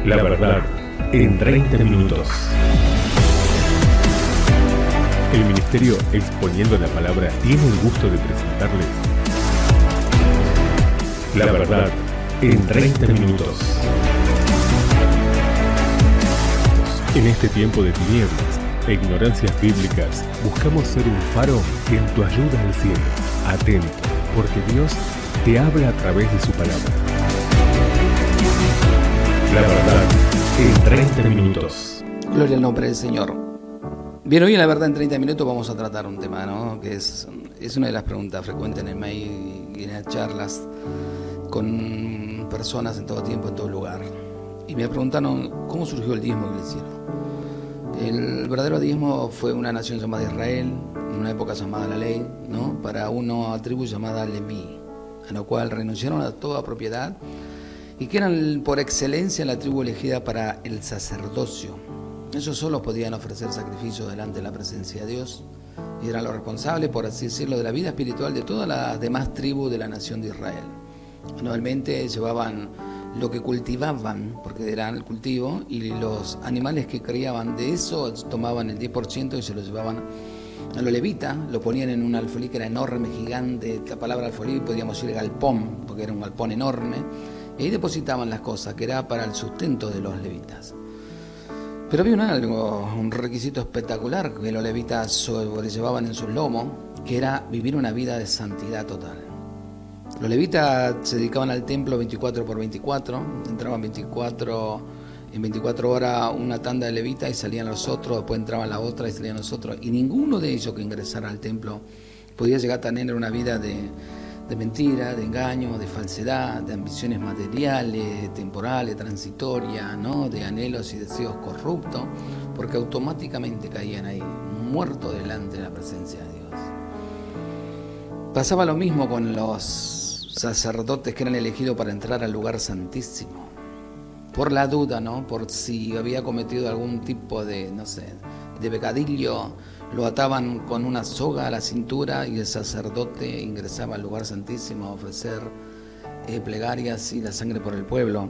La verdad en 30 minutos. El Ministerio Exponiendo la Palabra tiene el gusto de presentarles La verdad en 30 minutos. En este tiempo de tinieblas e ignorancias bíblicas, buscamos ser un faro en tu ayuda al cielo. Atento, porque Dios te habla a través de su palabra. La verdad en 30 minutos. Gloria al nombre del Señor. Bien, hoy en La Verdad en 30 minutos vamos a tratar un tema, ¿no? Que es una de las preguntas frecuentes en el mail y en las charlas con personas en todo tiempo, en todo lugar. Y me preguntaron cómo surgió el diezmo iglesiano. El verdadero diezmo fue una nación llamada Israel, en una época llamada la ley, ¿no? Para una tribu llamada Leví, a la cual renunciaron a toda propiedad y que eran por excelencia la tribu elegida para el sacerdocio. Ellos solo podían ofrecer sacrificios delante de la presencia de Dios y eran los responsables, por así decirlo, de la vida espiritual de todas las demás tribus de la nación de Israel. Anualmente llevaban lo que cultivaban, porque era el cultivo, y los animales que criaban de eso tomaban el 10% y se lo llevaban a los levitas, lo ponían en un alfolí que era enorme, gigante. La palabra alfolí podríamos decir galpón, porque era un galpón enorme, y ahí depositaban las cosas, que era para el sustento de los levitas. Pero había un requisito espectacular que los levitas sobrellevaban en sus lomos, que era vivir una vida de santidad total. Los levitas se dedicaban al templo 24/24, entraban en 24 horas una tanda de levitas y salían los otros, después entraban la otra y salían los otros, y ninguno de ellos que ingresara al templo podía llegar a tener una vida de mentira, de engaño, de falsedad, de ambiciones materiales, temporales, transitorias, ¿no? De anhelos y deseos corruptos, porque automáticamente caían ahí, muertos delante de la presencia de Dios. Pasaba lo mismo con los sacerdotes que eran elegidos para entrar al lugar santísimo. Por la duda, ¿no? Por si había cometido algún tipo de, de pecadillo, lo ataban con una soga a la cintura y el sacerdote ingresaba al lugar santísimo a ofrecer plegarias y la sangre por el pueblo.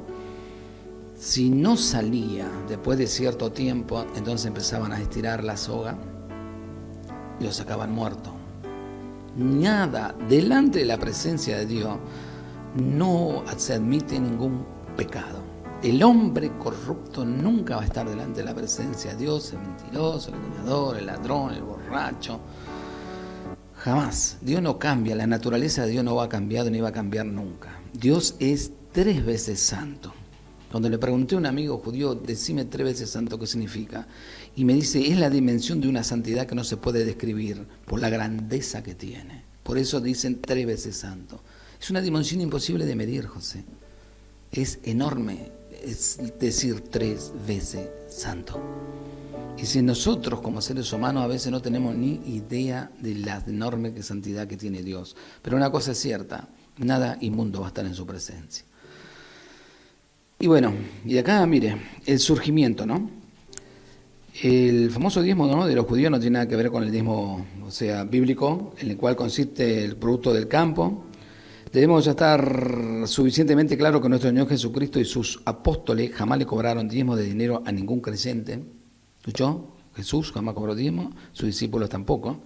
Si no salía después de cierto tiempo, entonces empezaban a estirar la soga y lo sacaban muerto. Nada delante de la presencia de Dios no se admite ningún pecado. El hombre corrupto nunca va a estar delante de la presencia de Dios, el mentiroso, el engañador, el ladrón, el borracho. Jamás. Dios no cambia, la naturaleza de Dios no va a cambiar ni va a cambiar nunca. Dios es 3 veces santo. Cuando le pregunté a un amigo judío, decime 3 veces santo, ¿qué significa? Y me dice, es la dimensión de una santidad que no se puede describir por la grandeza que tiene. Por eso dicen 3 veces santo. Es una dimensión imposible de medir, José. Es enorme, es decir 3 veces santo. Y si nosotros como seres humanos a veces no tenemos ni idea de la enorme santidad que tiene Dios. Pero una cosa es cierta, nada inmundo va a estar en su presencia. Y bueno, y acá mire, el surgimiento, ¿no? El famoso diezmo, ¿no?, de los judíos no tiene nada que ver con el diezmo, bíblico, en el cual consiste el producto del campo. Debemos ya estar suficientemente claro que nuestro Señor Jesucristo y sus apóstoles jamás le cobraron diezmo de dinero a ningún creyente. ¿Escuchó? Jesús jamás cobró diezmo, sus discípulos tampoco.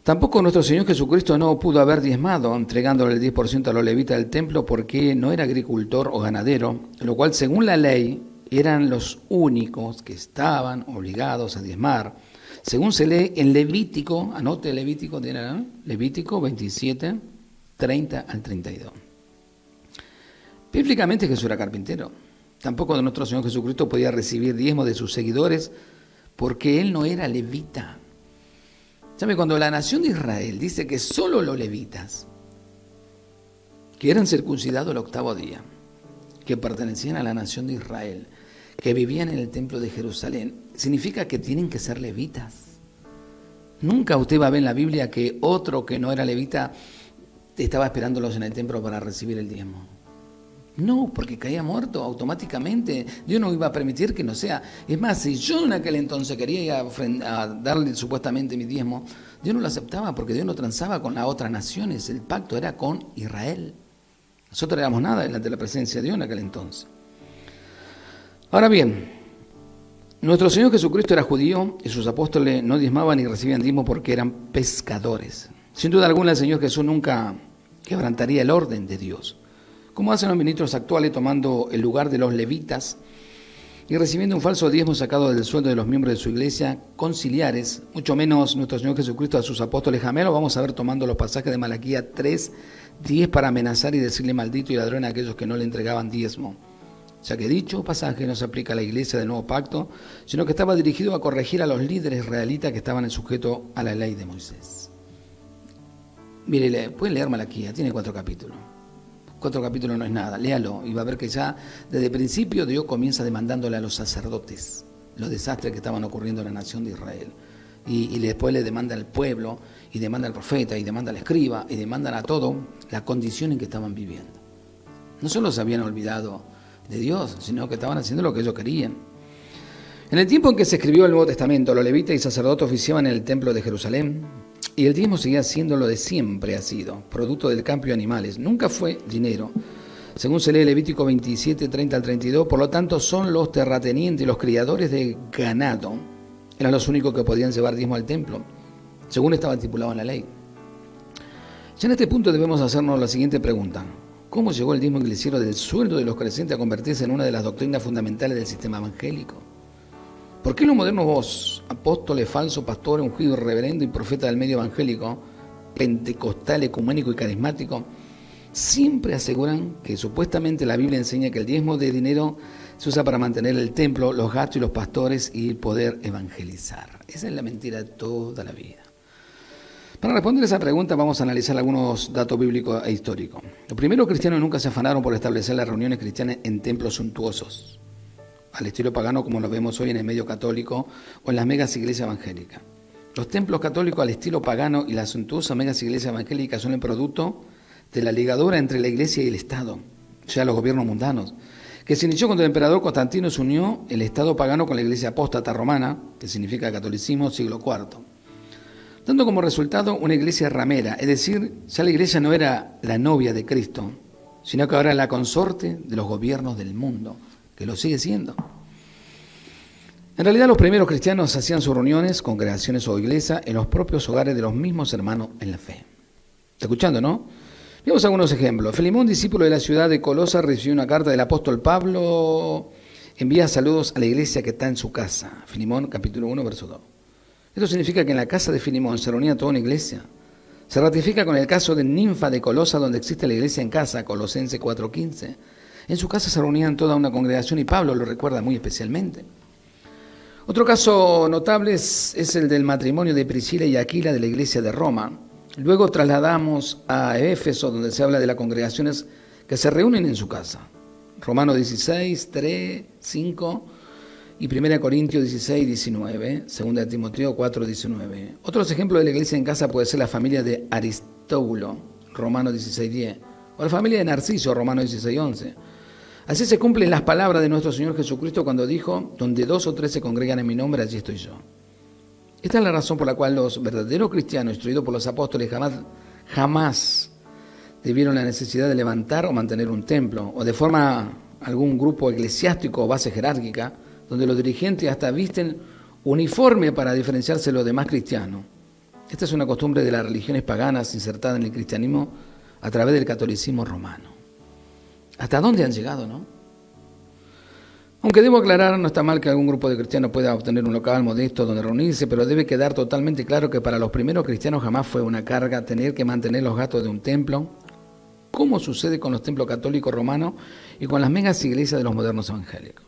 Tampoco nuestro Señor Jesucristo no pudo haber diezmado, entregándole el 10% a los levitas del templo porque no era agricultor o ganadero, lo cual según la ley eran los únicos que estaban obligados a diezmar. Según se lee en Levítico, anote Levítico, ¿no? Levítico 27, 30 al 32. Bíblicamente Jesús era carpintero. Tampoco nuestro Señor Jesucristo podía recibir diezmo de sus seguidores porque él no era levita. ¿Sabe? Cuando la nación de Israel dice que solo los levitas, que eran circuncidados el 8º día, que pertenecían a la nación de Israel, que vivían en el templo de Jerusalén, significa que tienen que ser levitas. Nunca usted va a ver en la Biblia que otro que no era levita estaba esperándolos en el templo para recibir el diezmo. No, porque caía muerto automáticamente. Dios no iba a permitir que no sea. Es más, si yo en aquel entonces quería ir a darle supuestamente mi diezmo, Dios no lo aceptaba porque Dios no transaba con las otras naciones. El pacto era con Israel. Nosotros no éramos nada delante de la presencia de Dios en aquel entonces. Ahora bien, nuestro Señor Jesucristo era judío y sus apóstoles no diezmaban ni recibían diezmo porque eran pescadores. Sin duda alguna, el Señor Jesús nunca quebrantaría el orden de Dios, como hacen los ministros actuales tomando el lugar de los levitas y recibiendo un falso diezmo sacado del sueldo de los miembros de su iglesia conciliares, mucho menos nuestro Señor Jesucristo a sus apóstoles. Jamás lo vamos a ver tomando los pasajes de Malaquías 3:10 para amenazar y decirle maldito y ladrón a aquellos que no le entregaban diezmo, ya que dicho pasaje no se aplica a la iglesia del nuevo pacto, sino que estaba dirigido a corregir a los líderes israelitas que estaban sujetos a la ley de Moisés. Mire, pueden leer Malaquías, tiene 4 capítulos. 4 capítulos no es nada, léalo y va a ver que ya desde el principio Dios comienza demandándole a los sacerdotes los desastres que estaban ocurriendo en la nación de Israel. Y después le demanda al pueblo, y demanda al profeta, y demanda al escriba, y demandan a todo la condición en que estaban viviendo. No solo se habían olvidado de Dios, sino que estaban haciendo lo que ellos querían. En el tiempo en que se escribió el Nuevo Testamento, los levitas y sacerdotes oficiaban en el templo de Jerusalén, y el diezmo seguía siendo lo de siempre ha sido, producto del cambio de animales. Nunca fue dinero. Según se lee Levítico 27, 30 al 32, por lo tanto son los terratenientes y los criadores de ganado, eran los únicos que podían llevar diezmo al templo, según estaba estipulado en la ley. Ya en este punto debemos hacernos la siguiente pregunta: ¿cómo llegó el diezmo inglesiero del sueldo de los creyentes a convertirse en una de las doctrinas fundamentales del sistema evangélico? ¿Por qué los modernos apóstoles, falsos, pastores, ungidos, reverendo y profeta del medio evangélico, pentecostal, ecuménico y carismático, siempre aseguran que supuestamente la Biblia enseña que el diezmo de dinero se usa para mantener el templo, los gastos y los pastores y poder evangelizar? Esa es la mentira de toda la vida. Para responder a esa pregunta vamos a analizar algunos datos bíblicos e históricos. Los primeros cristianos nunca se afanaron por establecer las reuniones cristianas en templos suntuosos, al estilo pagano como lo vemos hoy en el medio católico o en las megas iglesias evangélicas. Los templos católicos al estilo pagano y las suntuosas megas iglesias evangélicas son el producto de la ligadura entre la iglesia y el Estado, o sea, los gobiernos mundanos, que se inició cuando el emperador Constantino se unió el Estado pagano con la iglesia apóstata romana, que significa catolicismo, siglo IV, dando como resultado una iglesia ramera, es decir, ya la iglesia no era la novia de Cristo, sino que ahora era la consorte de los gobiernos del mundo, que lo sigue siendo. En realidad los primeros cristianos hacían sus reuniones, congregaciones o iglesias en los propios hogares de los mismos hermanos en la fe. ¿Está escuchando, no? Veamos algunos ejemplos. Filemón, discípulo de la ciudad de Colosa, recibió una carta del apóstol Pablo, envía saludos a la iglesia que está en su casa. Filemón, capítulo 1, verso 2. Esto significa que en la casa de Filemón se reunía toda una iglesia. Se ratifica con el caso de Ninfa de Colosa, donde existe la iglesia en casa, Colosenses 4:15. En su casa se reunían toda una congregación y Pablo lo recuerda muy especialmente. Otro caso notable es el del matrimonio de Priscila y Aquila de la iglesia de Roma. Luego trasladamos a Éfeso, donde se habla de las congregaciones que se reúnen en su casa. Romanos 16, 3, 5 y 1 Corintios 16, 19, 2 Timoteo 4, 19. Otros ejemplos de la iglesia en casa puede ser la familia de Aristóbulo, Romanos 16, 10, o la familia de Narciso, Romanos 16, 11. Así se cumplen las palabras de nuestro Señor Jesucristo cuando dijo: donde 2 o 3 se congregan en mi nombre, allí estoy yo. Esta es la razón por la cual los verdaderos cristianos, instruidos por los apóstoles, jamás debieron la necesidad de levantar o mantener un templo, o de forma algún grupo eclesiástico o base jerárquica, donde los dirigentes hasta visten uniforme para diferenciarse de los demás cristianos. Esta es una costumbre de las religiones paganas insertada en el cristianismo a través del catolicismo romano. ¿Hasta dónde han llegado, no? Aunque debo aclarar, no está mal que algún grupo de cristianos pueda obtener un local modesto donde reunirse, pero debe quedar totalmente claro que para los primeros cristianos jamás fue una carga tener que mantener los gastos de un templo, como sucede con los templos católicos romanos y con las megas iglesias de los modernos evangélicos.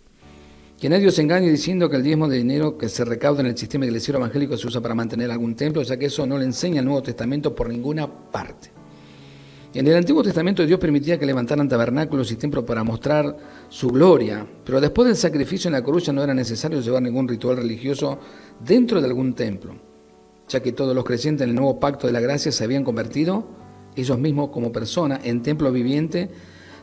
Que nadie se engañe diciendo que el diezmo de dinero que se recauda en el sistema iglesiero evangélico se usa para mantener algún templo, ya que eso no le enseña el Nuevo Testamento por ninguna parte. En el Antiguo Testamento Dios permitía que levantaran tabernáculos y templos para mostrar su gloria, pero después del sacrificio en la cruz ya no era necesario llevar ningún ritual religioso dentro de algún templo, ya que todos los creyentes en el nuevo pacto de la gracia se habían convertido, ellos mismos como personas, en templo viviente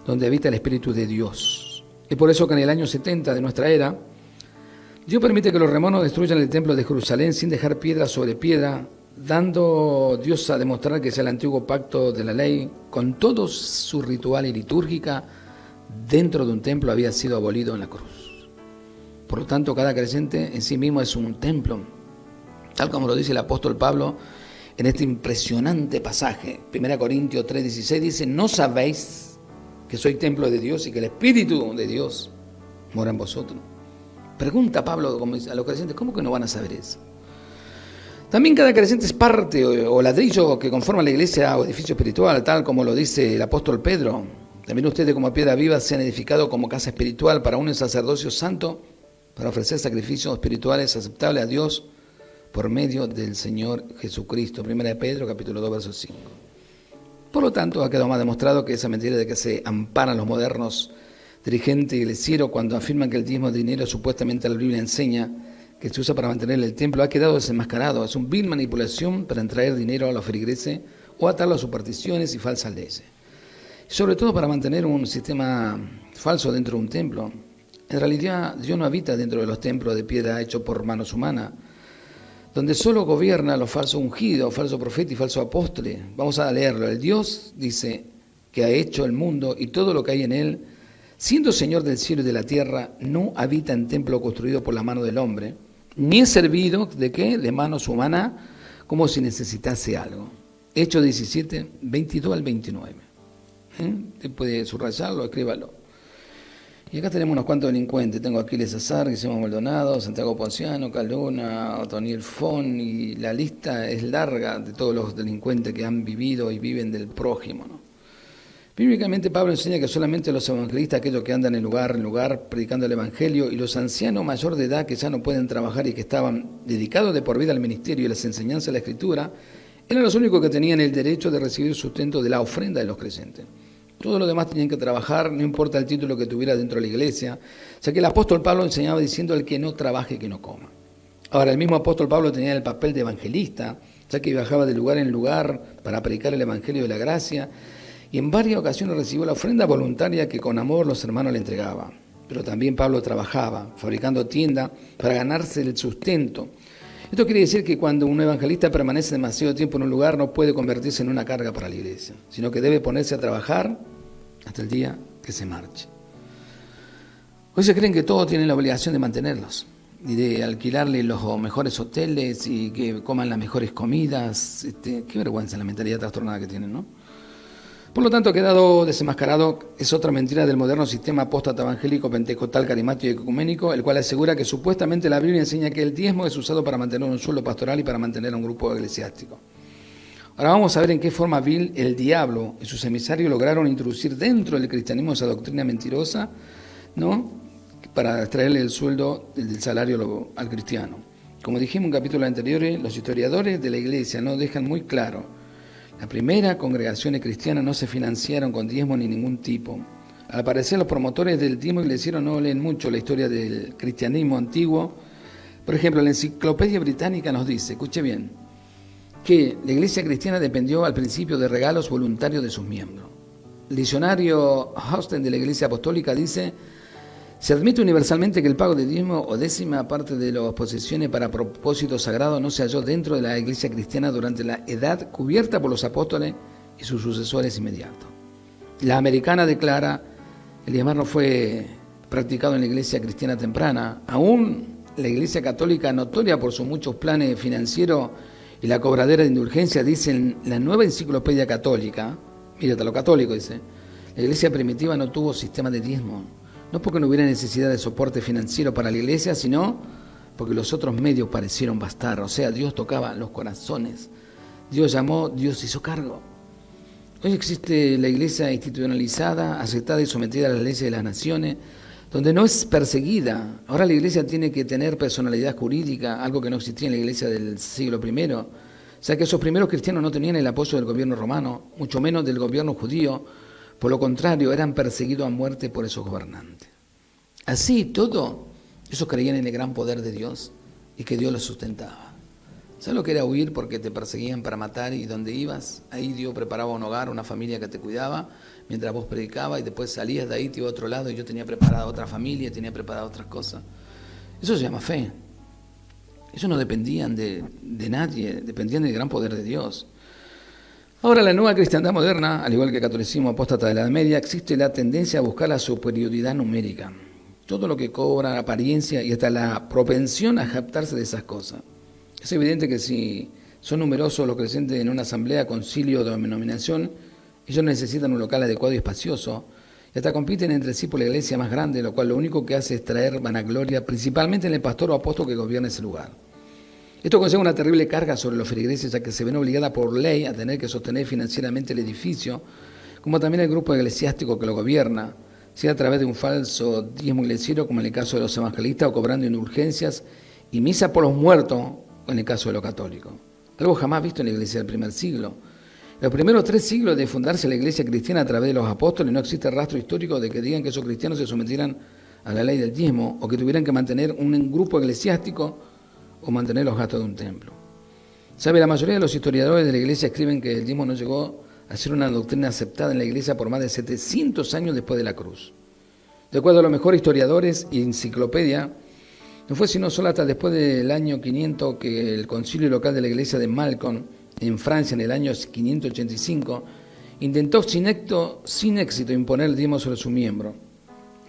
donde habita el Espíritu de Dios. Es por eso que en el año 70 de nuestra era, Dios permite que los romanos destruyan el templo de Jerusalén sin dejar piedra sobre piedra, dando Dios a demostrar que es el antiguo pacto de la ley, con todo su ritual y litúrgica, dentro de un templo había sido abolido en la cruz. Por lo tanto, cada creyente en sí mismo es un templo, tal como lo dice el apóstol Pablo en este impresionante pasaje. 1 Corintios 3:16 dice: ¿no sabéis que soy templo de Dios y que el Espíritu de Dios mora en vosotros? Pregunta Pablo a los creyentes: ¿cómo que no van a saber eso? También cada creyente es parte o ladrillo que conforma la iglesia o edificio espiritual, tal como lo dice el apóstol Pedro. También ustedes, como piedra viva, se han edificado como casa espiritual para un sacerdocio santo, para ofrecer sacrificios espirituales aceptables a Dios por medio del Señor Jesucristo. 1 Pedro, capítulo 2, verso 5. Por lo tanto, ha quedado más demostrado que esa mentira de que se amparan los modernos dirigentes iglesieros cuando afirman que el diezmo de dinero supuestamente la Biblia enseña que se usa para mantener el templo ha quedado desenmascarado. Es un vil manipulación para traer dinero a los feligreses o atarlo a supersticiones y falsas leyes. Y sobre todo para mantener un sistema falso dentro de un templo. En realidad, Dios no habita dentro de los templos de piedra hechos por manos humanas, donde solo gobierna los falsos ungidos, falsos profetas y falsos apóstoles. Vamos a leerlo. El Dios dice que ha hecho el mundo y todo lo que hay en él, siendo Señor del cielo y de la tierra, no habita en templo construido por la mano del hombre, ni es servido ¿de qué? De manos humanas, como si necesitase algo. Hechos 17, 22 al 29. Usted puede subrayarlo, escríbalo. Y acá tenemos unos cuantos delincuentes. Tengo a Aquiles Azar, Guillermo Maldonado, Santiago Ponciano, Caluna, Otoniel Fon, y la lista es larga de todos los delincuentes que han vivido y viven del prójimo, ¿no? Bíblicamente Pablo enseña que solamente los evangelistas, aquellos que andan en lugar en lugar predicando el evangelio, y los ancianos mayor de edad que ya no pueden trabajar y que estaban dedicados de por vida al ministerio y las enseñanzas de la Escritura, eran los únicos que tenían el derecho de recibir sustento de la ofrenda de los creyentes. Todos los demás tenían que trabajar, no importa el título que tuviera dentro de la iglesia. O sea que el apóstol Pablo enseñaba diciendo: el que no trabaje, que no coma. Ahora, el mismo apóstol Pablo tenía el papel de evangelista, ya que viajaba de lugar en lugar para predicar el evangelio de la gracia, y en varias ocasiones recibió la ofrenda voluntaria que con amor los hermanos le entregaban. Pero también Pablo trabajaba, fabricando tiendas para ganarse el sustento. Esto quiere decir que cuando un evangelista permanece demasiado tiempo en un lugar, no puede convertirse en una carga para la iglesia, sino que debe ponerse a trabajar hasta el día que se marche. Hoy se creen que todos tienen la obligación de mantenerlos y de alquilarles los mejores hoteles y que coman las mejores comidas. Qué vergüenza la mentalidad trastornada que tienen, ¿no? Por lo tanto, ha quedado desenmascarado, es otra mentira del moderno sistema apóstata evangélico, pentecostal, carismático y ecuménico, el cual asegura que supuestamente la Biblia enseña que el diezmo es usado para mantener un sueldo pastoral y para mantener a un grupo eclesiástico. Ahora vamos a ver en qué forma vil el diablo y sus emisarios lograron introducir dentro del cristianismo esa doctrina mentirosa, ¿no?, para extraerle el sueldo del salario al cristiano. Como dijimos en capítulos anteriores, los historiadores de la iglesia nos dejan muy claro: las primeras congregaciones cristianas no se financiaron con diezmo ni ningún tipo. Al parecer, los promotores del diezmo iglesiero no leen mucho la historia del cristianismo antiguo. Por ejemplo, la Enciclopedia Británica nos dice, escuche bien, que la iglesia cristiana dependió al principio de regalos voluntarios de sus miembros. El diccionario Houston de la Iglesia Apostólica dice: se admite universalmente que el pago de diezmo o décima parte de las posesiones para propósitos sagrados no se halló dentro de la iglesia cristiana durante la edad cubierta por los apóstoles y sus sucesores inmediatos. La americana declara: el diezmar no fue practicado en la iglesia cristiana temprana. Aún la iglesia católica, notoria por sus muchos planes financieros y la cobradera de indulgencia, dice en la nueva enciclopedia católica, mírate, lo católico dice, la iglesia primitiva no tuvo sistema de diezmo. No porque no hubiera necesidad de soporte financiero para la iglesia, sino porque los otros medios parecieron bastar. O sea, Dios tocaba los corazones. Dios llamó, Dios hizo cargo. Hoy existe la iglesia institucionalizada, aceptada y sometida a las leyes de las naciones, donde no es perseguida. Ahora la iglesia tiene que tener personalidad jurídica, algo que no existía en la iglesia del siglo I. O sea que esos primeros cristianos no tenían el apoyo del gobierno romano, mucho menos del gobierno judío. Por lo contrario, eran perseguidos a muerte por esos gobernantes. Así todo, ellos creían en el gran poder de Dios y que Dios los sustentaba. ¿Sabes lo que era huir porque te perseguían para matar y donde ibas? Ahí Dios preparaba un hogar, una familia que te cuidaba mientras vos predicabas y después salías de ahí, te iba a otro lado y yo tenía preparada otra familia, tenía preparada otras cosas. Eso se llama fe. Ellos no dependían de nadie, dependían del gran poder de Dios. Ahora, la nueva cristiandad moderna, al igual que el catolicismo apóstata de la Edad Media, existe la tendencia a buscar la superioridad numérica. todo lo que cobra, apariencia y hasta la propensión a jactarse de esas cosas. Es evidente que si son numerosos los presentes en una asamblea, concilio o denominación, ellos necesitan un local adecuado y espacioso, y hasta compiten entre sí por la iglesia más grande, lo cual lo único que hace es traer vanagloria, principalmente en el pastor o apóstol que gobierna ese lugar. Esto conlleva una terrible carga sobre los feligreses, ya que se ven obligados por ley a tener que sostener financieramente el edificio, como también el grupo eclesiástico que lo gobierna, sea a través de un falso diezmo iglesiero, como en el caso de los evangelistas, o cobrando indulgencias y misa por los muertos, en el caso de los católicos. Algo jamás visto en la iglesia del primer siglo. Los primeros 3 siglos de fundarse la iglesia cristiana a través de los apóstoles no existe rastro histórico de que digan que esos cristianos se sometieran a la ley del diezmo o que tuvieran que mantener un grupo eclesiástico o mantener los gastos de un templo. ¿Sabe? La mayoría de los historiadores de la iglesia escriben que el diezmo no llegó a ser una doctrina aceptada en la iglesia por más de 700 años después de la cruz. De acuerdo a los mejores historiadores y enciclopedia, no fue sino solo hasta después del año 500 que el concilio local de la iglesia de Malcolm, en Francia, en el año 585, intentó sin éxito imponer el diezmo sobre su miembro.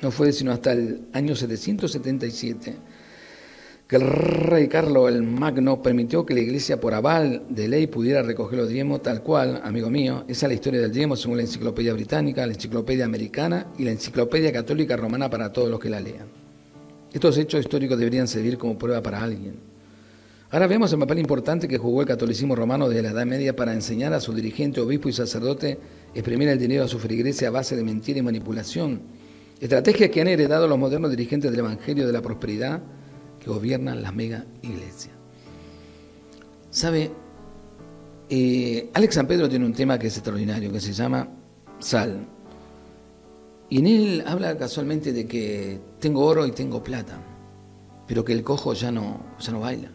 No fue sino hasta el año 777 que el rey Carlos el Magno permitió que la iglesia por aval de ley pudiera recoger los diezmos, tal cual, amigo mío. Esa es la historia del diezmo según la enciclopedia británica, la enciclopedia americana y la enciclopedia católica romana para todos los que la lean. Estos hechos históricos deberían servir como prueba para alguien. Ahora vemos el papel importante que jugó el catolicismo romano desde la Edad Media para enseñar a su dirigente, obispo y sacerdote exprimir el dinero a su feligresía a base de mentira y manipulación. Estrategias que han heredado los modernos dirigentes del Evangelio de la Prosperidad que gobiernan las mega iglesias. ¿Sabe? Alex San Pedro tiene un tema que es extraordinario, que se llama Sal. Y en él habla casualmente de que tengo oro y tengo plata, pero que el cojo ya no baila.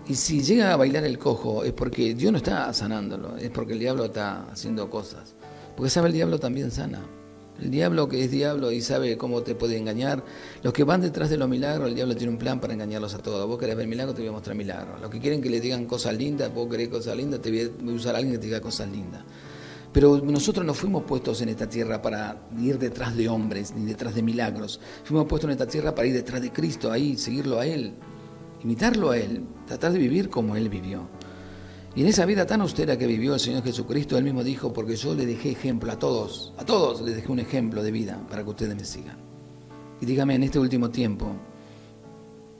Y si llega a bailar el cojo es porque Dios no está sanándolo, es porque el diablo está haciendo cosas. Porque sabe, el diablo también sana. El diablo que es diablo y sabe cómo te puede engañar. Los que van detrás de los milagros, el diablo tiene un plan para engañarlos a todos. Vos querés ver milagros, te voy a mostrar milagros. Los que quieren que le digan cosas lindas, vos querés cosas lindas, te voy a usar a alguien que te diga cosas lindas. Pero nosotros no fuimos puestos en esta tierra para ir detrás de hombres, ni detrás de milagros. Fuimos puestos en esta tierra para ir detrás de Cristo, ahí, seguirlo a Él, imitarlo a Él, tratar de vivir como Él vivió. Y en esa vida tan austera que vivió el Señor Jesucristo, Él mismo dijo, porque yo le dejé ejemplo a todos les dejé un ejemplo de vida para que ustedes me sigan. Y dígame, en este último tiempo,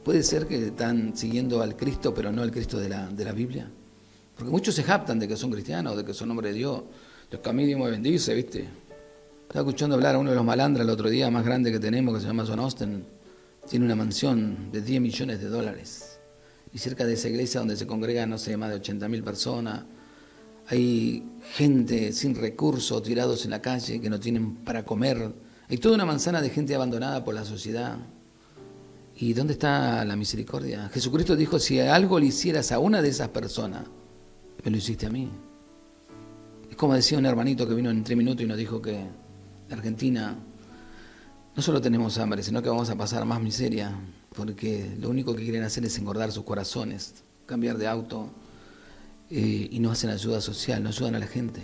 ¿puede ser que están siguiendo al Cristo, pero no al Cristo de la Biblia? Porque muchos se jactan de que son cristianos, de que son hombres de Dios. Dios que a mí Dios me bendice, ¿viste? Estaba escuchando hablar a uno de los malandras el otro día, más grande que tenemos, que se llama John Austin. Tiene una mansión de $10 millones. Y cerca de esa iglesia donde se congregan, no sé, más de 80.000 personas, hay gente sin recursos, tirados en la calle, que no tienen para comer. Hay toda una manzana de gente abandonada por la sociedad. ¿Y dónde está la misericordia? Jesucristo dijo, si algo le hicieras a una de esas personas, me lo hiciste a mí. Es como decía un hermanito que vino en 3 minutos y nos dijo que en Argentina no solo tenemos hambre, sino que vamos a pasar más miseria, porque lo único que quieren hacer es engordar sus corazones, cambiar de auto, y no hacen ayuda social, no ayudan a la gente.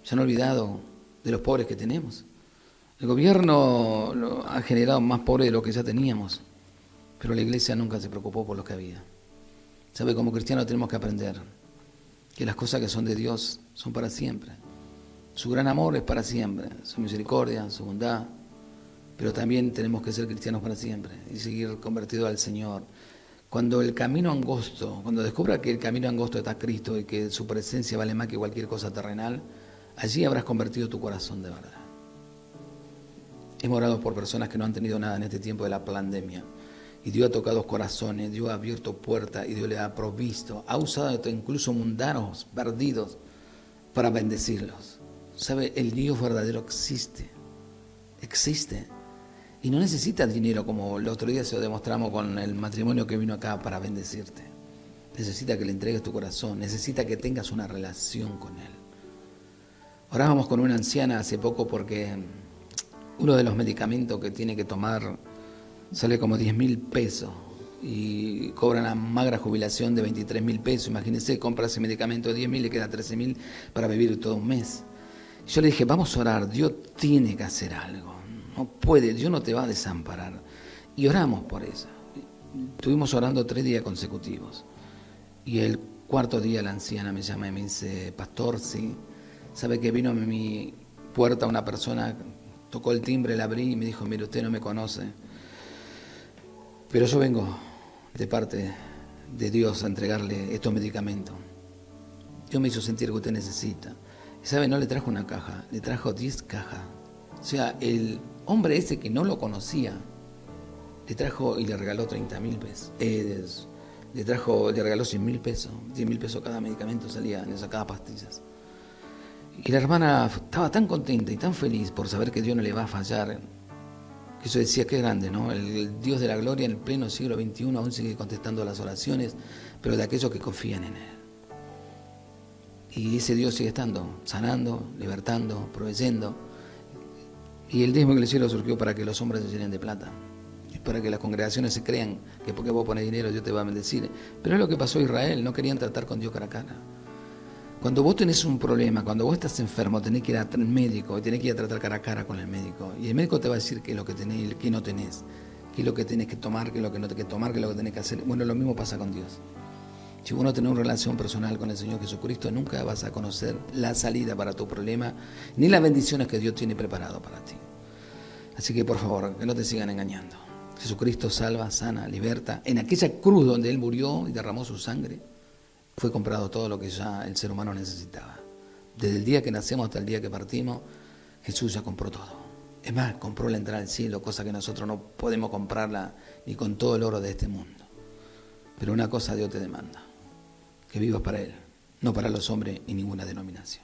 Se han olvidado de los pobres que tenemos. El gobierno ha generado más pobres de lo que ya teníamos, pero la iglesia nunca se preocupó por lo que había. ¿Sabe? Como cristianos tenemos que aprender que las cosas que son de Dios son para siempre. Su gran amor es para siempre, su misericordia, su bondad. Pero también tenemos que ser cristianos para siempre y seguir convertidos al Señor. Cuando el camino angosto, cuando descubra que el camino angosto está Cristo y que su presencia vale más que cualquier cosa terrenal, allí habrás convertido tu corazón de verdad. Hemos orado por personas que no han tenido nada en este tiempo de la pandemia. Y Dios ha tocado corazones, Dios ha abierto puertas y Dios les ha provisto. Ha usado incluso mundanos, perdidos, para bendecirlos. ¿Sabe? El Dios verdadero existe. Existe. Y no necesitas dinero como el otro día se lo demostramos con el matrimonio que vino acá para bendecirte. Necesita que le entregues tu corazón, necesita que tengas una relación con Él. Orábamos con una anciana hace poco porque uno de los medicamentos que tiene que tomar sale como 10.000 pesos y cobra una magra jubilación de 23.000 pesos. Imagínense, compra ese medicamento de 10.000 y le queda 13.000 para vivir todo un mes. Yo le dije, vamos a orar, Dios tiene que hacer algo. No puede, Dios no te va a desamparar. Y oramos por eso. Estuvimos orando 3 días consecutivos. Y el 4º día la anciana me llama y me dice, pastor, sí, sabe que vino a mi puerta una persona, tocó el timbre, la abrí y me dijo, mire, usted no me conoce, pero yo vengo de parte de Dios a entregarle estos medicamentos. Dios me hizo sentir que usted necesita. Y sabe, no le trajo una caja, le trajo 10 cajas. O sea, el hombre ese que no lo conocía, le trajo y le regaló 30.000 pesos. Le regaló 100.000 pesos, 10.000 pesos cada medicamento salía, le sacaba pastillas. Y la hermana estaba tan contenta y tan feliz por saber que Dios no le va a fallar, que yo decía, qué grande, ¿no? El Dios de la gloria en el pleno siglo XXI aún sigue contestando las oraciones, pero de aquellos que confían en Él. Y ese Dios sigue estando, sanando, libertando, proveyendo. Y el diezmo del cielo surgió para que los hombres se llenen de plata. Y para que las congregaciones se crean que porque vos pones dinero Dios te va a bendecir. Pero es lo que pasó a Israel, no querían tratar con Dios cara a cara. Cuando vos tenés un problema, cuando vos estás enfermo, tenés que ir al médico y tenés que ir a tratar cara a cara con el médico. Y el médico te va a decir qué es lo que tenés y qué no tenés, qué es lo que tenés que tomar, qué es lo que no tenés que tomar, qué es lo que tenés que hacer. Bueno, lo mismo pasa con Dios. Si vos no tenés una relación personal con el Señor Jesucristo, nunca vas a conocer la salida para tu problema, ni las bendiciones que Dios tiene preparado para ti. Así que por favor, que no te sigan engañando. Jesucristo salva, sana, liberta. En aquella cruz donde Él murió y derramó su sangre, fue comprado todo lo que ya el ser humano necesitaba. Desde el día que nacemos hasta el día que partimos, Jesús ya compró todo. Es más, compró la entrada al cielo, cosa que nosotros no podemos comprarla ni con todo el oro de este mundo. Pero una cosa Dios te demanda, que vivas para Él, no para los hombres y ninguna denominación.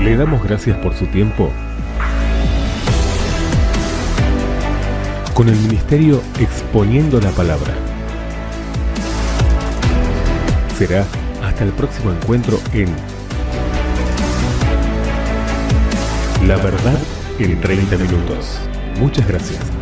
Le damos gracias por su tiempo con el ministerio Exponiendo la Palabra. Será hasta el próximo encuentro en La Verdad en 30 minutos. Muchas gracias.